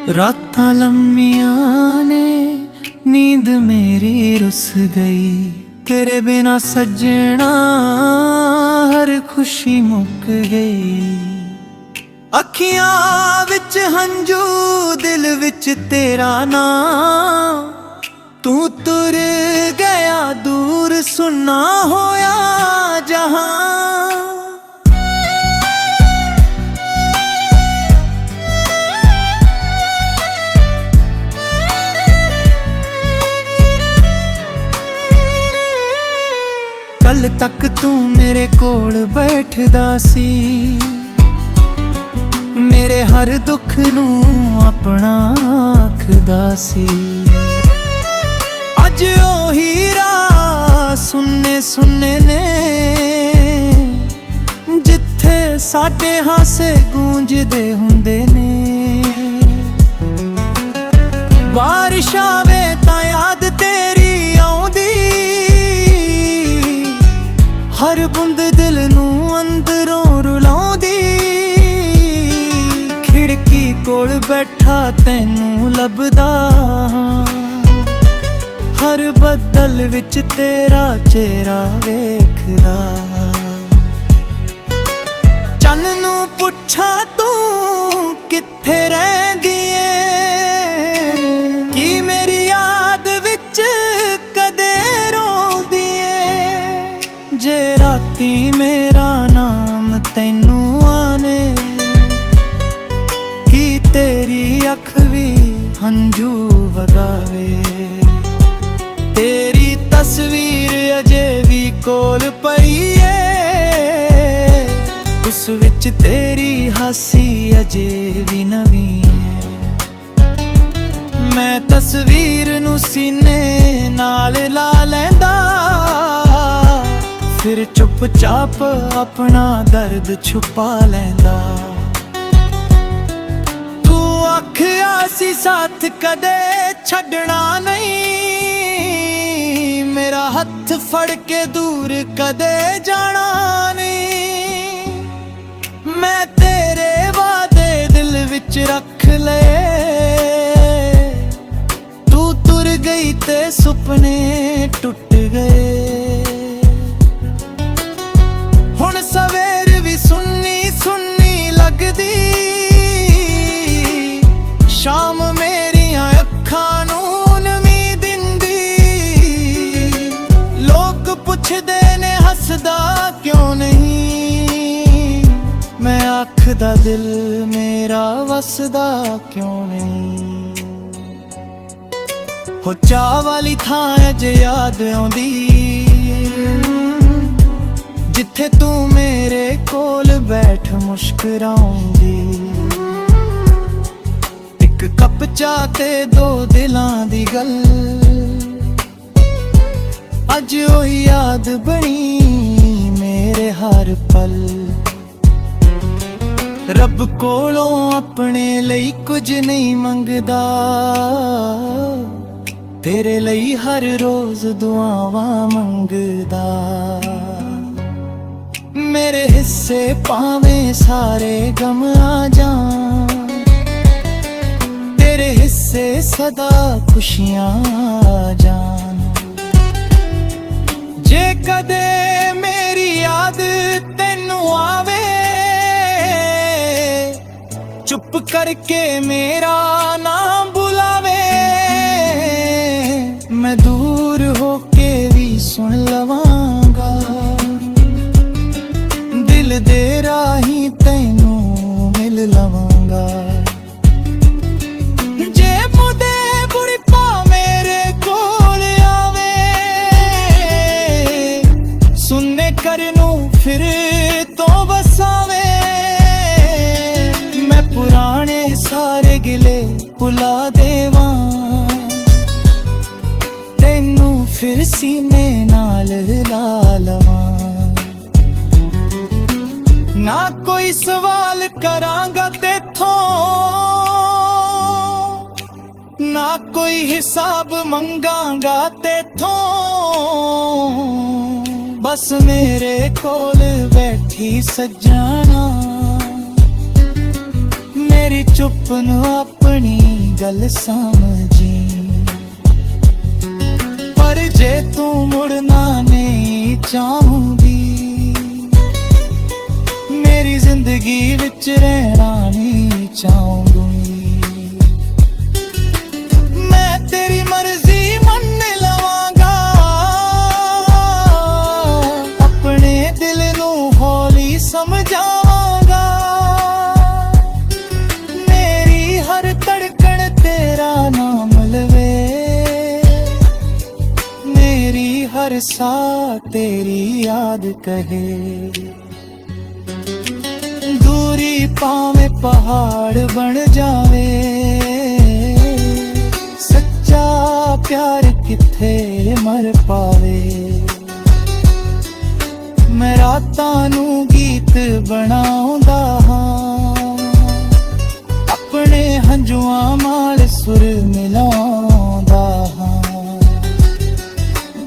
रातां लम्मियां ने नींद मेरी रुस गई, तेरे बिना सजना हर खुशी मुक गई। अखियां विच हंजू दिल विच तेरा नाम, तू तुर गया दूर सुना होया जहां। कल तक तू मेरे कोल बैठदा सी, मेरे हर दुख नू अपना आखदा सी। अज ओही राह सुन्ने सुन्ने ने, जिथे साडे हासे गूंजदे हुंदे ने। बारिश आवे तां याद तेरी आउंदी, हर बुंद दिल नू अंदरों रुलाउंदी। खिड़की कोल बैठा तैनू लभदा, हर बदल विच तेरा चेहरा वेखदा। चन्न नू पुछा तू कित्थे रहिंदी ऐ, की मेरी याद विच कदे रोंदी ऐ। जे राती मेरा नाम तैनू आने, की तेरी अख भी हंजू वगावे। तेरी तस्वीर अजे भी कोल पई ऐ, उस विच तेरी हासी अजे भी नवीं है। मैं तस्वीर नू सीने नाल ला लैंदा, फिर चुपचाप अपना दर्द छुपा लैंदा। तू आखिया सी साथ कदे छड्डना नहीं, मेरा हथ फड़ के दूर कदे जाना नहीं। मैं तेरे वादे दिल विच रख ले, तू तुर गई ते सुपने टुट गए। हुण सवेर भी सुन्नी सुन्नी लगदी, शाम मेरियां अखां नू नमी दिंदी। लोग पुछदे ने हसदा क्यों नहीं, मैं आखदा दिल मेरा वसदा क्यों नहीं। हो चाह वाली थां अज याद आउंदी, जिथे तू मेरे कोल बैठ मुस्कुराउंदी। एक कप चाह ते दो दिलां दी गल, अज ओही याद बनी मेरे हर पल। रब कोलों अपने लई कुछ नहीं मंगदा, तेरे लई हर रोज दुआवां मंगदा। मेरे हिस्से पावें सारे गम आ जान, तेरे हिस्से सदा खुशियां आ जान। जे कदे मेरी याद तैनू आवे, चुप करके मेरा नाम बुलावे। मैं दूर होके भी सुन लवांगा, दिल दे राही तैनू मिल लवांगा। जे मुदे बुढ़पा मेरे कोल आवे, सुनने करनू फिर तो बसावे। मैं पुराने सारे गिले भुला देवां, तैनू फिर सीने नाल ला लवां। ना कोई सवाल करांगा तेथों, ना कोई हिसाब मंगांगा तेथों। बस मेरे कोल बैठी सजना, मेरी चुप नू अपनी ਆਪਣੀ ਗੱਲ ਸਮਝੀ। ਪਰ ਜੇ ਤੂੰ ਮੁੜਨਾ ਨਹੀਂ ਚਾਹੁੰਦੀ, ਮੇਰੀ ਜ਼ਿੰਦਗੀ ਵਿੱਚ ਰਹਿਣਾ ਨਹੀਂ ਚਾਹੂੰਗੀ। ਮੈਂ ਤੇਰੀ ਮਰਜ਼ੀ ਮੰਨ ਲਵਾਂਗਾ, ਆਪਣੇ ਦਿਲ ਨੂੰ ਹੌਲੀ ਸਮਝਾਵਾਂਗਾ। ਮੇਰੀ ਹਰ ਧੜਕਣ ਤੇਰਾ ਨਾਮ ਲਵੇ, ਮੇਰੀ ਹਰ ਸਾਹ ਤੇਰੀ ਯਾਦ ਕਹੇ। ਦੂਰੀ ਭਾਵੇਂ ਪਹਾੜ ਬਣ ਜਾਵੇ, ਸੱਚਾ ਪਿਆਰ ਕਿੱਥੇ ਮਰ ਪਾਵੇ। ਮੈਂ ਰਾਤਾਂ ਨੂੰ ਗੀਤ ਬਣਾਉਂਦਾ ਹਾਂ, ਆਪਣੇ ਹੰਝੂਆਂ ਨਾਲ ਸੁਰ ਮਿਲਾਉਂਦਾ ਹਾਂ।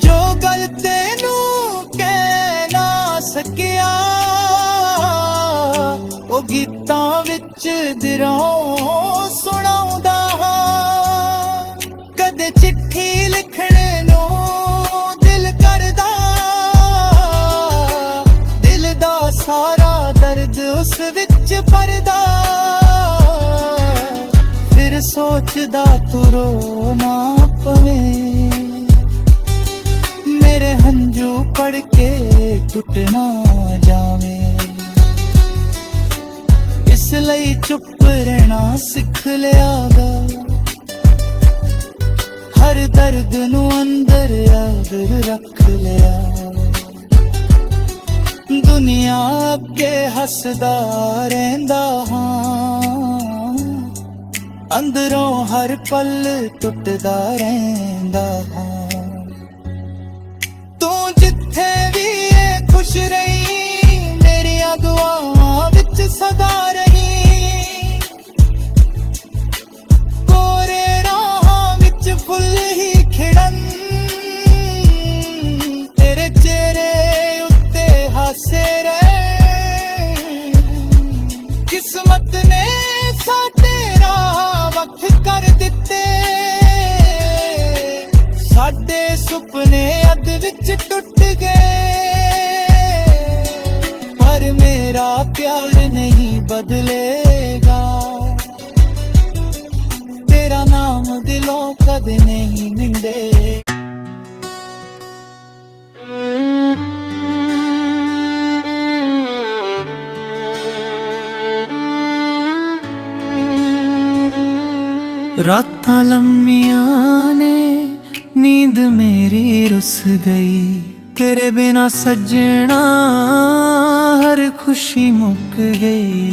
ਜੋ ਗੱਲ ਤੈਨੂੰ ਕਹਿ ਨਾ ਸਕਿਆ, ਉਹ ਗੀਤਾਂ ਵਿੱਚ ਦਿਲੋਂ ਸੁਣਾਉਂਦਾ ਹਾਂ। ਕਦੇ ਚਿੱਠੀ ਲਿਖਣ ਨੂੰ ਦਿਲ ਕਰਦਾ, ਦਿਲ ਦਾ ਸਾਰਾ ਦਰਦ ਉਸ ਵਿੱਚ ਭਰਦਾ। ਫਿਰ ਸੋਚਦਾ ਤੂੰ ਰੋ ਨਾ ਪਵੇਂ, ਮੇਰੇ ਹੰਝੂ ਪੜ ਕੇ ਟੁੱਟ ਨਾ ਜਾਵੇ। ਇਸ ਲਈ ਚੁੱਪ ਰਹਿਣਾ ਸਿੱਖ ਲਿਆਗਾ, ਹਰ ਦਰਦ ਨੂੰ ਅੰਦਰ ਯਾਦ ਰੱਖ ਲਿਆ। ਦੁਨੀਆ ਅੱਗੇ ਹੱਸਦਾ ਰਹਿੰਦਾ ਹਾਂ, ਅੰਦਰੋਂ ਹਰ ਪਲ ਟੁੱਟਦਾ ਰਹਿੰਦਾ ਹਾਂ। ਤੂੰ ਜਿੱਥੇ ਵੀ ਏ ਖੁਸ਼ ਰਹੀ, ਮੇਰੀਆਂ ਦੁਆਵਾਂ ਵਿੱਚ ਸਦਾ ਰਹੀ। ਕੋਰੇ ਰਾਹਾਂ ਵਿੱਚ ਫੁੱਲ ਹੀ ਖਿੜਨ, ਤੇਰੇ ਚਿਹਰੇ ਉੱਤੇ ਹਾਸੇ ਰਹੇ। ਕਿਸਮਤ ਨੇ ਸਾਡੇ ਰਾਹ ਵੱਖ ਕਰ ਦਿੱਤੇ, ਸਾਡੇ ਸੁਪਨੇ ਅੱਧ ਵਿੱਚ ਟੁੱਟ ਗਏ। ਪਰ ਮੇਰਾ ਪਿਆਰ ਨਹੀਂ ਬਦਲੇਗਾ, ਤੇਰਾ ਨਾਮ ਦਿਲੋਂ ਕਦੇ ਨਹੀਂ ਮਿਟੇ। ਰਾਤਾਂ ਲੰਮੀਆਂ ਨੇ, ਨੀਂਦ ਮੇਰੀ ਰੁੱਸ ਗਈ। ਤੇਰੇ ਬਿਨਾ ਸੱਜਣਾ ਹਰ ਖੁਸ਼ੀ ਮੁੱਕ ਗਈ।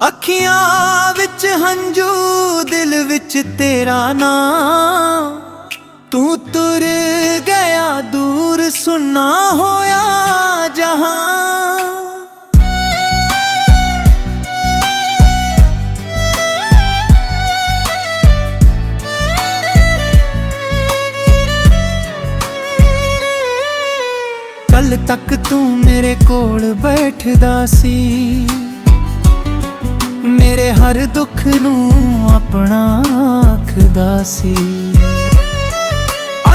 ਅੱਖੀਆਂ ਵਿੱਚ ਹੰਝੂ, ਦਿਲ ਵਿੱਚ ਤੇਰਾ ਨਾਮ। ਤੂੰ ਤੁਰ ਗਿਆ ਦੂਰ, ਸੁੰਨਾ ਹੋਇਆ ਜਹਾਂ। ਕੱਲ ਤੱਕ ਤੂੰ ਮੇਰੇ ਕੋਲ ਬੈਠਦਾ ਸੀ, ਮੇਰੇ ਹਰ ਦੁੱਖ ਨੂੰ ਆਪਣਾ ਆਖਦਾ ਸੀ।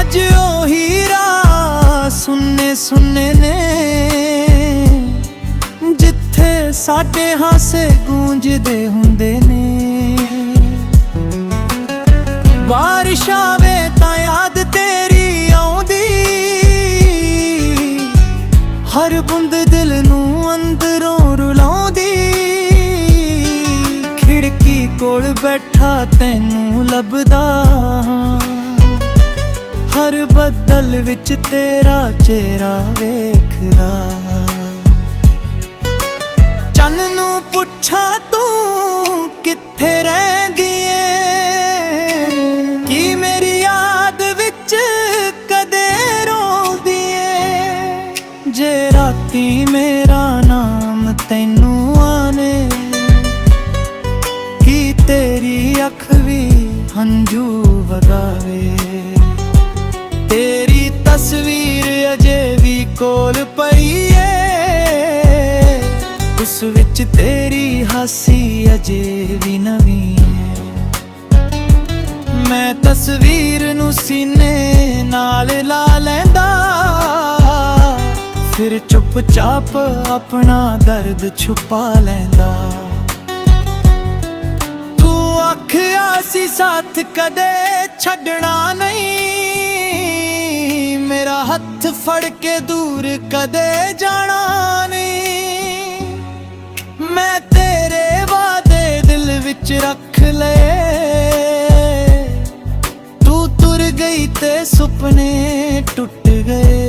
ਅੱਜ ਉਹੀ ਰਾਹ ਸੁੰਨੇ ਸੁੰਨੇ ਨੇ, ਜਿੱਥੇ ਸਾਡੇ ਹਾਸੇ ਗੂੰਜਦੇ ਹੁੰਦੇ ਨੇ। ਬਾਰਿਸ਼ ਆਵੇ ਤਾਂ ਯਾਦ ਤੇਰੀ ਆਉਂਦੀ, ਹਰ ਬੂੰਦ ਦਿਲ ਨੂੰ ਅੰਦਰੋਂ ਰੁਲਾਉਂਦੀ। ਖਿੜਕੀ ਕੋਲ ਬੈਠਾ ਤੈਨੂੰ ਲੱਭਦਾ, ਹਰ ਬੱਦਲ ਵਿੱਚ ਤੇਰਾ ਚਿਹਰਾ ਵੇਖਦਾ। ਚੰਨ ਨੂੰ ਪੁੱਛਾਂ ਤੂੰ ਕਿੱਥੇ ਰਹਿੰਦੀ ਏ, ਕੀ ਮੇਰੀ ਯਾਦ ਵਿੱਚ ਕਦੇ ਰੋਂਦੀ ਏ। ਜੇ ਰਾਤੀ ਮੇਰਾ ਨਾਮ ਤੈਨੂੰ ਆਨੇ, ਕੀ ਤੇਰੀ ਅੱਖ ਵੀ ਹੰਝੂ ਵਗਾਵੇ। ਤੇਰੀ ਤਸਵੀਰ ਅਜੇ ਵੀ ਕੋਲ ਪਈ ਏ, ਉਸ ਵਿੱਚ ਤੇਰੀ ਹਾਸੀ ਅਜੇ ਵੀ ਨਵੀਂ ਏ। मैं तस्वीर नू सीने नाल ला लैंदा, फिर चुपचाप अपना दर्द छुपा लैंदा। तू आखिया सी साथ कदे छड्डना नहीं, मेरा हथ फड़ के दूर कदे जाना नहीं। मैं तेरे वादे दिल विच रख ले, तू तुर गई ते सुपने टुट गए।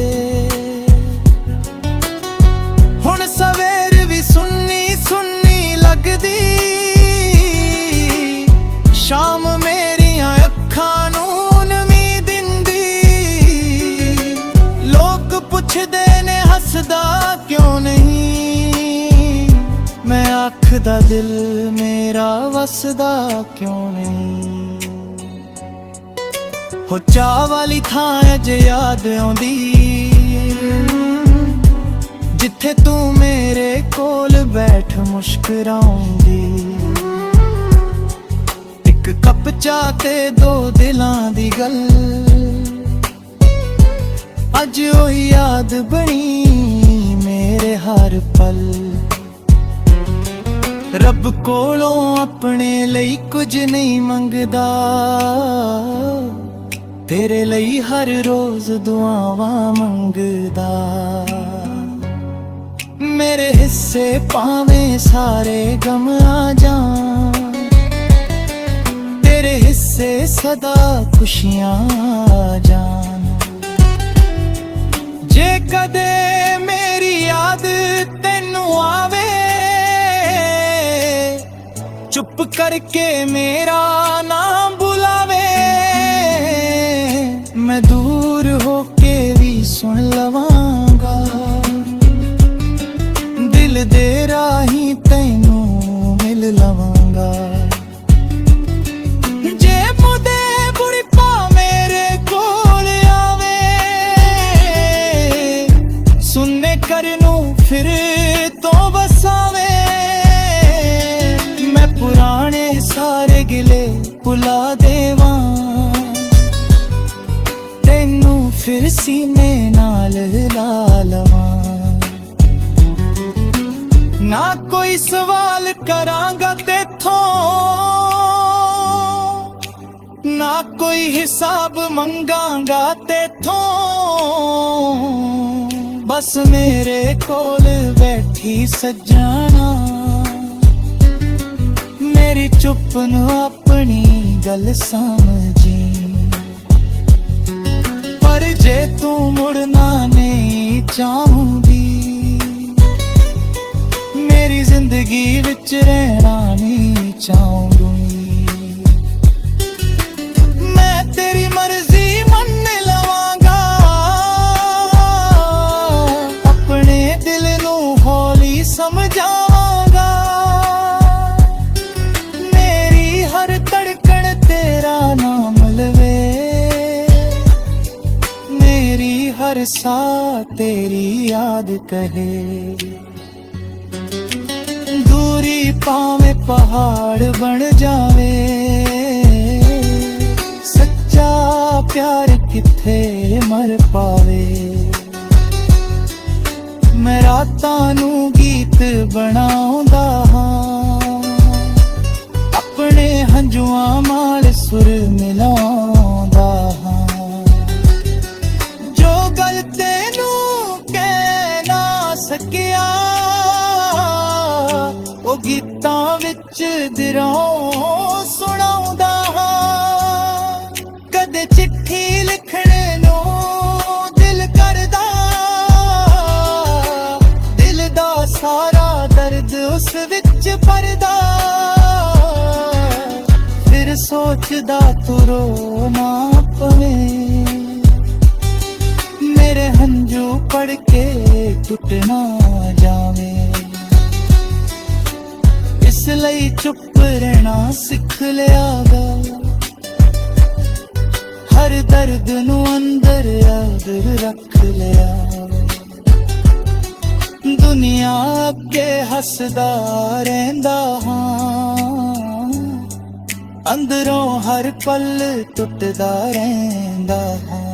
हुण सवेर भी सुन्नी सुन्नी लगदी, शाम मेरियां अखां नू नमी दिंदी। लोग पुछदे ने हसदा क्यों नहीं, मैं आखदा दिल मेरा वसदा क्यों नहीं। हो चाह वाली थां अज याद आउंदी, जिथे तू मेरे कोल बैठ मुस्कुराउंदी। एक कप चाह ते दो दिलां दी गल, अज ओही याद बनी मेरे हर पल। रब कोलों अपने लई कुछ नहीं मंगदा, तेरे लई हर रोज दुआवां मंगदा। मेरे हिस्से पावें सारे गम आ जान, तेरे हिस्से सदा खुशियां आ जान। जे कदे मेरी याद तैनू आवे, चुप करके मेरा नाम बुलावे। मैं दूर होके भी सुन लवांगा, दिल दे राही तैनू मिल लवांगा। जे मुदे बुढ़पा मेरे कोल आवे, सुनने करनू फिर तो बसावे। मैं पुराने सारे गिले भुला देवां, तैनू फिर सीने नाल ला लवां। ना कोई सवाल करांगा तेथों, ना कोई हिसाब मंगांगा तेथों। बस मेरे कोल बैठी सज्जाना, मेरी चुप नू अपनी गल समझी। पर जे तू मुड़ना नहीं चाहूंगी, मेरी जिंदगी विच रहना नहीं चाहूंगी। मैं तेरी मर्जी मन लवांगा, अपने दिल नू हौली समझावांगा। मेरी हर धड़कन तेरा नाम लवे, मेरी हर सा तेरी याद कहे। दूरी पावे पहाड़ बन जावे, सच्चा प्यार किथे मर पावे। मैं रातां नू गीत बनाउंदा हां, अपने हंजुआं नाल सुर मिलाउंदा हां। जो गल तैनू कह ना सकिया, ओ गीतां विच दिलों सुणाउंदा हां। कदे चिट्ठी लिखण नूं दिल करदा, दिल दा सारा दर्द उस विच भरदा। फिर सोचदा तू रो ना पवे, मेरे हंजू पढ़ के टुट ना जावे। इसलिए चुप रहना सिख लिया गा, हर दर्द नू अंदर याद रख लिया। दुनिया अगे हसदा रहिंदा हां, ਅੰਦਰੋਂ ਹਰ ਪਲ ਟੁੱਟਦਾ ਰਹਿੰਦਾ ਹਾਂ।